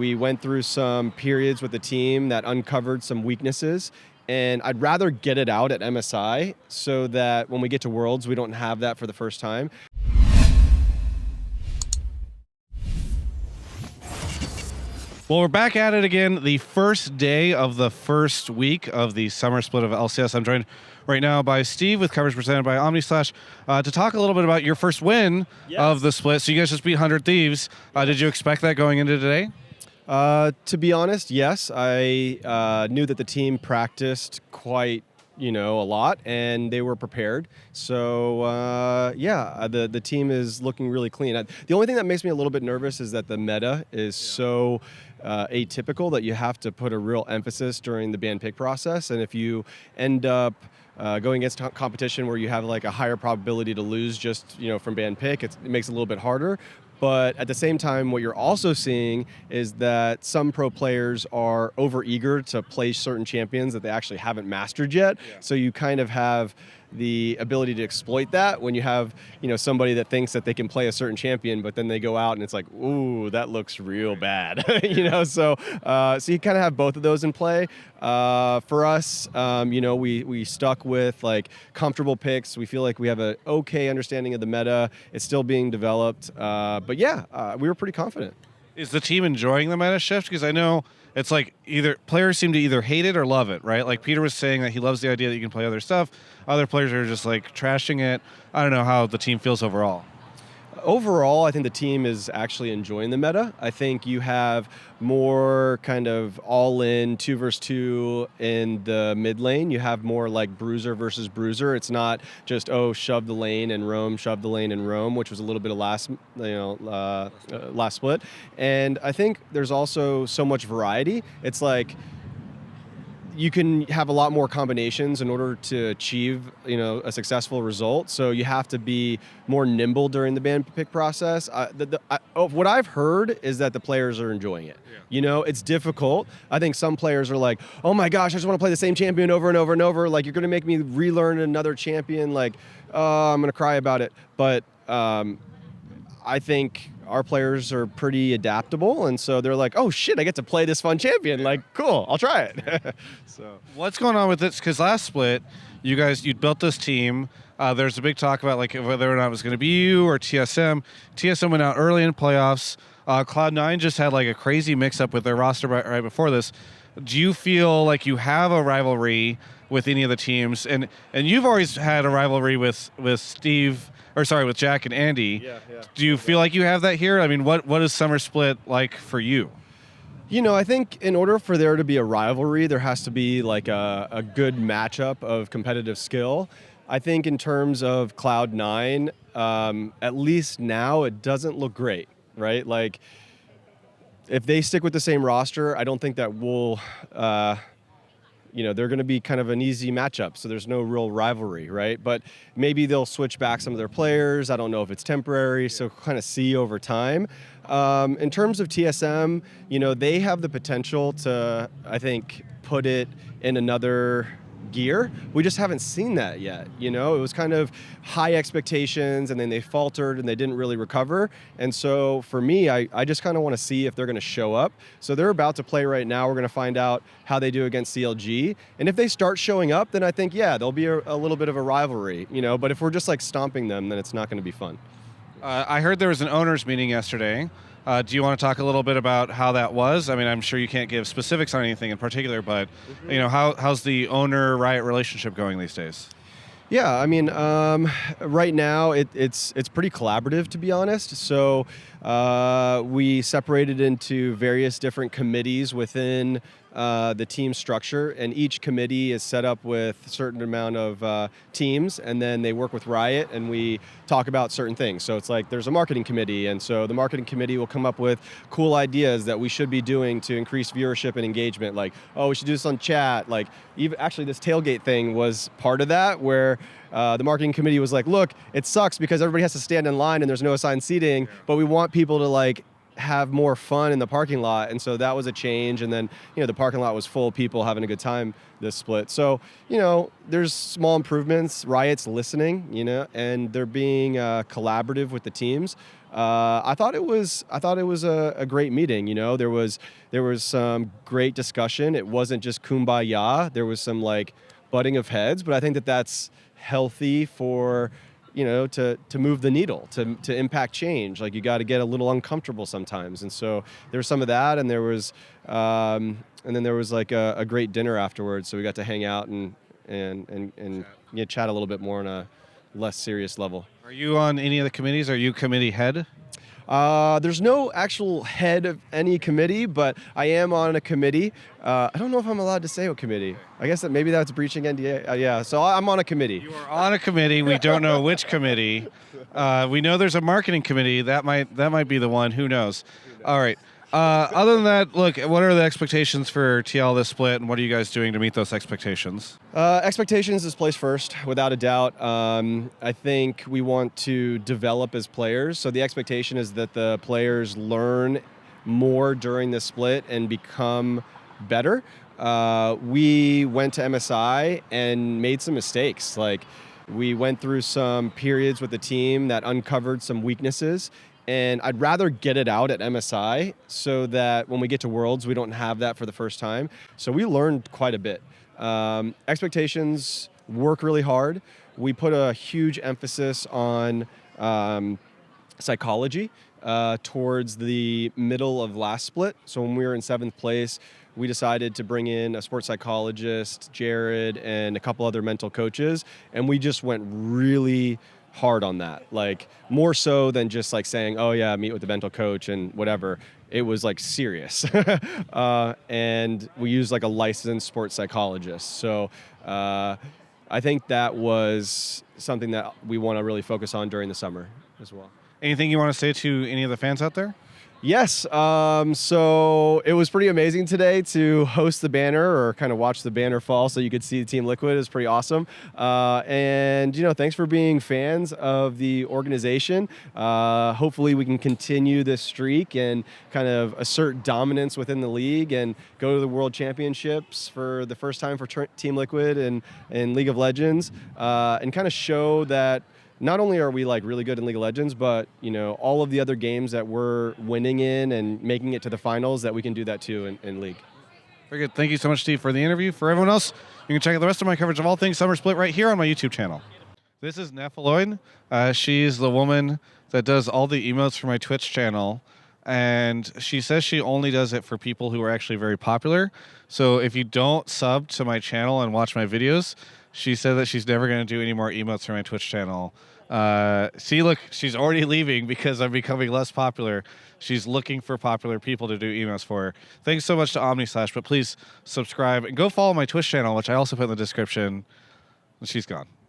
We went through some periods with the team that uncovered some weaknesses, and I'd rather get it out at MSI so that when we get to Worlds, we don't have that for the first time. Well, we're back at it again, the first day of the first week of the summer split of LCS. I'm joined right now by Steve with coverage presented by OmniSlash to talk a little bit about your first win of the split. So you guys just beat 100 Thieves. Did you expect that going into today? To be honest, yes. I knew that the team practiced quite a lot, and they were prepared. So the team is looking really clean. The only thing that makes me a little bit nervous is that the meta is so atypical that you have to put a real emphasis during the ban pick process. And if you end up going against competition where you have like a higher probability to lose just from ban pick, it makes it a little bit harder. But at the same time, what you're also seeing is that some pro players are overeager to play certain champions that they actually haven't mastered yet. Yeah. So you kind of have the ability to exploit that when you have somebody that thinks that they can play a certain champion, but then they go out and it's like, ooh, that looks real bad. So you kind of have both of those in play. For us, we stuck with like comfortable picks. We feel like we have an okay understanding of the meta. It's still being developed, but we were pretty confident. Is the team enjoying the meta shift? Because I know it's like either players seem to either hate it or love it, right? Like Peter was saying that he loves the idea that you can play other stuff. Other players are just like trashing it. I don't know how the team feels overall. Overall, I think the team is actually enjoying the meta. I think you have more kind of all-in 2 versus 2 in the mid lane. You have more like bruiser versus bruiser. It's not just, shove the lane and roam, shove the lane and roam, which was a little bit of last split. And I think there's also so much variety. It's like you can have a lot more combinations in order to achieve, a successful result. So you have to be more nimble during the ban pick process. What I've heard is that the players are enjoying it. Yeah. It's difficult. I think some players are like, oh my gosh, I just want to play the same champion over and over and over. Like, you're going to make me relearn another champion. Like, I'm going to cry about it. But I think our players are pretty adaptable, and so they're like, oh shit, I get to play this fun champion. Like, cool, I'll try it. So what's going on with this? Because last split, you built this team. There's a big talk about like whether or not it was going to be you or TSM. TSM went out early in playoffs. Cloud9 just had like a crazy mix-up with their roster right before this. Do you feel like you have a rivalry with any of the teams? And you've always had a rivalry with Jack and Andy. Yeah. Do you feel like you have that here? I mean, what is Summer Split like for you? I think in order for there to be a rivalry, there has to be like a good matchup of competitive skill. I think in terms of Cloud9, at least now, it doesn't look great, right? Like, if they stick with the same roster, I don't think that will they're going to be kind of an easy matchup, so there's no real rivalry, right? But maybe they'll switch back some of their players. I don't know if it's temporary, so kind of see over time. In terms of TSM, they have the potential to, I think, put it in another gear. We just haven't seen that yet. It was kind of high expectations, and then they faltered and they didn't really recover. And so for me, I just kind of want to see if they're going to show up. So they're about to play right now. We're going to find out how they do against CLG. And if they start showing up, then I think, there'll be a little bit of a rivalry, but if we're just like stomping them, then it's not going to be fun. I heard there was an owners meeting yesterday. Do you want to talk a little bit about how that was? I mean, I'm sure you can't give specifics on anything in particular, but how's the owner-Riot relationship going these days? Yeah, I mean, right now it's pretty collaborative, to be honest. So we separated into various different committees within the team structure, and each committee is set up with a certain amount of teams, and then they work with Riot, and we talk about certain things. So it's like there's a marketing committee, and so the marketing committee will come up with cool ideas that we should be doing to increase viewership and engagement. Like, oh, we should do this on chat. Like, even actually this tailgate thing was part of that, where the marketing committee was like, look, it sucks because everybody has to stand in line and there's no assigned seating, but we want people to like have more fun in the parking lot, and so that was a change. And then the parking lot was full of people having a good time this split. So there's small improvements. Riot's listening, and they're being collaborative with the teams. I thought it was a great meeting. There was some great discussion. It wasn't just kumbaya. There was some butting of heads, but I think that that's healthy for to move the needle, to impact change. You got to get a little uncomfortable sometimes. And so there was some of that, and there was and then there was a great dinner afterwards. So we got to hang out and chat a little bit more on a less serious level. Are you on any of the committees? Are you committee head? There's no actual head of any committee, but I am on a committee. I don't know if I'm allowed to say what committee. I guess that maybe that's breaching NDA. Yeah, so I'm on a committee. You are on a committee. We don't know which committee. We know there's a marketing committee. That might be the one. Who knows? All right. Other than that, look, what are the expectations for TL this split, and what are you guys doing to meet those expectations? Expectations is place first, without a doubt. I think we want to develop as players, so the expectation is that the players learn more during the split and become better. We went to MSI and made some mistakes. We went through some periods with the team that uncovered some weaknesses. And I'd rather get it out at MSI so that when we get to Worlds, we don't have that for the first time. So we learned quite a bit. Expectations, work really hard. We put a huge emphasis on psychology towards the middle of last split. So when we were in 7th place, we decided to bring in a sports psychologist, Jared, and a couple other mental coaches. And we just went really hard on that, more so than just saying, oh yeah, meet with the mental coach and whatever. It was serious. And we used a licensed sports psychologist. So I think that was something that we want to really focus on during the summer as well. Anything you want to say to any of the fans out there? Yes. So it was pretty amazing today to host the banner, or kind of watch the banner fall so you could see Team Liquid. It was pretty awesome. And thanks for being fans of the organization. Hopefully we can continue this streak and kind of assert dominance within the league and go to the World Championships for the first time for Team Liquid and League of Legends, and kind of show that not only are we really good in League of Legends, but all of the other games that we're winning in and making it to the finals, that we can do that too in League. Very good. Thank you so much, Steve, for the interview. For everyone else, you can check out the rest of my coverage of all things Summer Split right here on my YouTube channel. This is Nephiloid. She's the woman that does all the emotes for my Twitch channel, and she says she only does it for people who are actually very popular. So if you don't sub to my channel and watch my videos, she said that she's never going to do any more emotes for my Twitch channel. See, look, she's already leaving because I'm becoming less popular. She's looking for popular people to do emotes for her. Thanks so much to OmniSlash, but please subscribe and go follow my Twitch channel, which I also put in the description. She's gone.